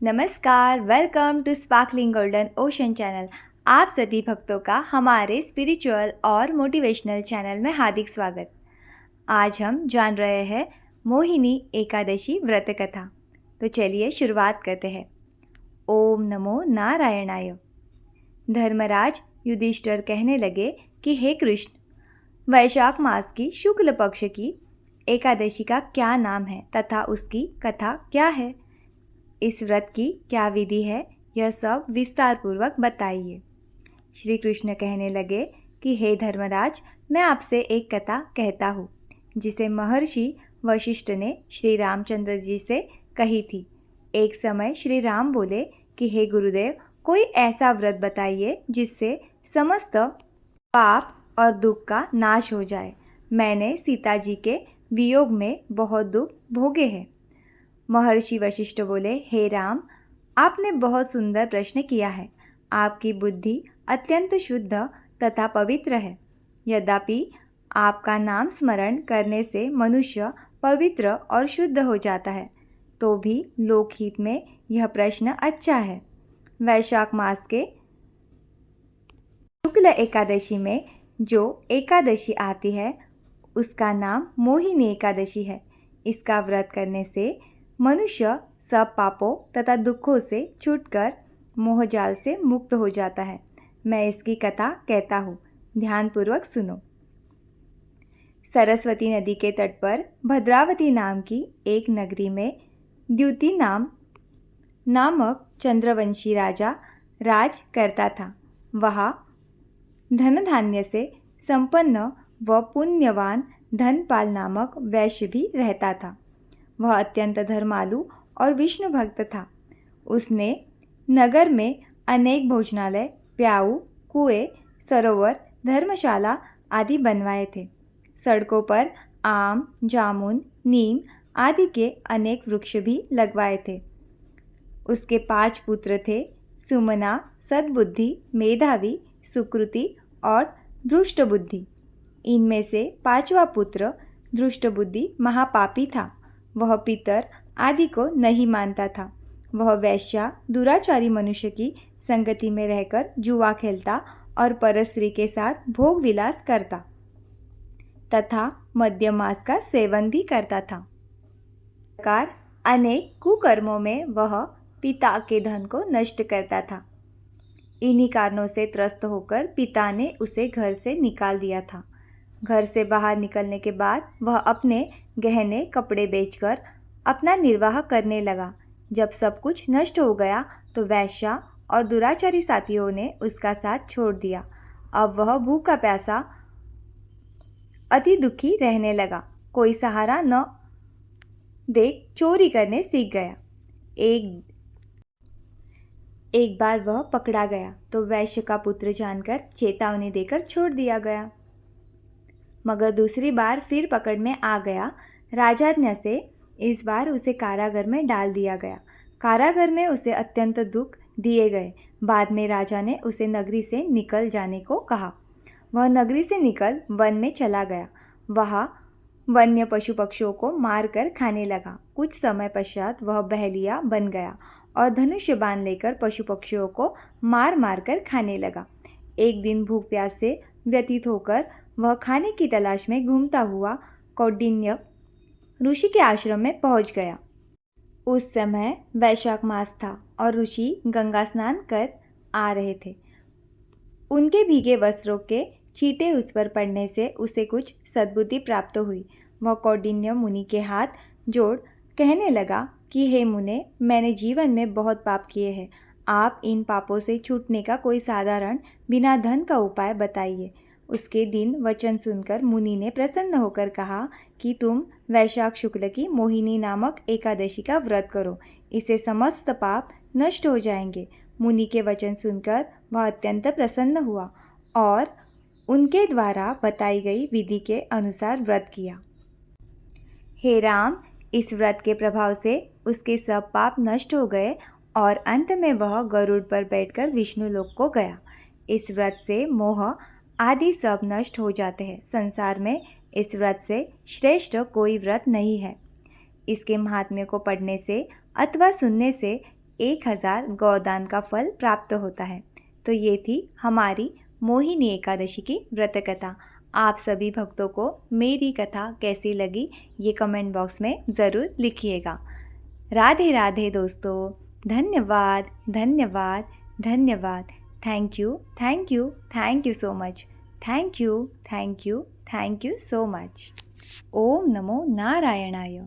नमस्कार, welcome to sparkling golden ocean channel. आप सभी भक्तों का हमारे स्पिरिचुअल और मोटिवेशनल चैनल में हार्दिक स्वागत। आज हम जान रहे हैं मोहिनी एकादशी व्रत कथा। तो चलिए शुरुआत करते हैं। ओम नमो नारायणाय। धर्मराज युधिष्ठिर कहने लगे कि हे कृष्ण, वैशाख मास की शुक्ल पक्ष की एकादशी का क्या नाम है तथा उसकी कथा क्या है? इस व्रत की क्या विधि है, यह सब विस्तार पूर्वक बताइए। श्री कृष्ण कहने लगे कि हे धर्मराज, मैं आपसे एक कथा कहता हूँ जिसे महर्षि वशिष्ठ ने श्री रामचंद्र जी से कही थी। एक समय श्री राम बोले कि हे गुरुदेव, कोई ऐसा व्रत बताइए जिससे समस्त पाप और दुख का नाश हो जाए। मैंने सीता जी के वियोग में बहुत दुख भोगे हैं। महर्षि वशिष्ठ बोले, हे राम, आपने बहुत सुंदर प्रश्न किया है। आपकी बुद्धि अत्यंत शुद्ध तथा पवित्र है। यद्यपि आपका नाम स्मरण करने से मनुष्य पवित्र और शुद्ध हो जाता है, तो भी लोकहित में यह प्रश्न अच्छा है। वैशाख मास के शुक्ल एकादशी में जो एकादशी आती है उसका नाम मोहिनी एकादशी है। इसका व्रत करने से मनुष्य सब पापों तथा दुखों से छूटकर मोहजाल से मुक्त हो जाता है। मैं इसकी कथा कहता हूँ, ध्यानपूर्वक सुनो। सरस्वती नदी के तट पर भद्रावती नाम की एक नगरी में द्युति नामक चंद्रवंशी राजा राज करता था। वह धन धान्य से संपन्न व पुण्यवान धनपाल नामक वैश्य भी रहता था। वह अत्यंत धर्मालु और विष्णु भक्त था। उसने नगर में अनेक भोजनालय, प्याऊ, कुएं, सरोवर, धर्मशाला आदि बनवाए थे। सड़कों पर आम, जामुन, नीम आदि के अनेक वृक्ष भी लगवाए थे। उसके 5 पुत्र थे, सुमना, सद्बुद्धि, मेधावी, सुकृति और धृष्टबुद्धि। इनमें से 5वां पुत्र धृष्टबुद्धि महापापी था। वह पितर आदि को नहीं मानता था। वह वेश्या, दुराचारी मनुष्य की संगति में रहकर जुआ खेलता और परस्त्री के साथ भोग विलास करता तथा मद्य मांस का सेवन भी करता था। प्रकार अनेक कुकर्मों में वह पिता के धन को नष्ट करता था। इन्हीं कारणों से त्रस्त होकर पिता ने उसे घर से निकाल दिया था। घर से बाहर निकलने के बाद वह अपने गहने कपड़े बेचकर अपना निर्वाह करने लगा। जब सब कुछ नष्ट हो गया तो वैश्या और दुराचारी साथियों ने उसका साथ छोड़ दिया। अब वह भूखा प्यासा अति दुखी रहने लगा। कोई सहारा न देख चोरी करने सीख गया। एक बार वह पकड़ा गया तो वैश्य का पुत्र जानकर चेतावनी देकर छोड़ दिया गया। मगर दूसरी बार फिर पकड़ में आ गया। राजाज्ञा से इस बार उसे कारागार में डाल दिया गया। कारागार में उसे अत्यंत दुख दिए गए। बाद में राजा ने उसे नगरी से निकल जाने को कहा। वह नगरी से निकल वन में चला गया। वहाँ वन्य पशु पक्षियों को मारकर खाने लगा। कुछ समय पश्चात वह बहलिया बन गया और धनुष्य बाण लेकर पशु पक्षियों को मार मार कर खाने लगा। एक दिन भूख प्यास से व्यतीत होकर वह खाने की तलाश में घूमता हुआ कौंडिन्य ऋषि के आश्रम में पहुंच गया। उस समय वैशाख मास था और ऋषि गंगा स्नान कर आ रहे थे। उनके भीगे वस्त्रों के छींटे उस पर पड़ने से उसे कुछ सद्बुद्धि प्राप्त हुई। वह कौंडिन्य मुनि के हाथ जोड़ कहने लगा कि हे मुने, मैंने जीवन में बहुत पाप किए हैं। आप इन पापों से छूटने का कोई साधारण बिना धन का उपाय बताइए। उसके दिन वचन सुनकर मुनि ने प्रसन्न होकर कहा कि तुम वैशाख शुक्ल की मोहिनी नामक एकादशी का व्रत करो। इससे समस्त पाप नष्ट हो जाएंगे। मुनि के वचन सुनकर वह अत्यंत प्रसन्न हुआ और उनके द्वारा बताई गई विधि के अनुसार व्रत किया। हे राम, इस व्रत के प्रभाव से उसके सब पाप नष्ट हो गए और अंत में वह गरुड़ पर बैठकर विष्णु लोक को गया। इस व्रत से मोह आदि सब नष्ट हो जाते हैं। संसार में इस व्रत से श्रेष्ठ कोई व्रत नहीं है। इसके महात्म्य को पढ़ने से अथवा सुनने से 1000 गौदान का फल प्राप्त होता है। तो ये थी हमारी मोहिनी एकादशी की व्रत कथा। आप सभी भक्तों को मेरी कथा कैसी लगी ये कमेंट बॉक्स में ज़रूर लिखिएगा। राधे राधे दोस्तों। धन्यवाद धन्यवाद धन्यवाद। Thank you thank you thank you so much. Thank you thank you thank you so much. ओम नमो नारायणाय।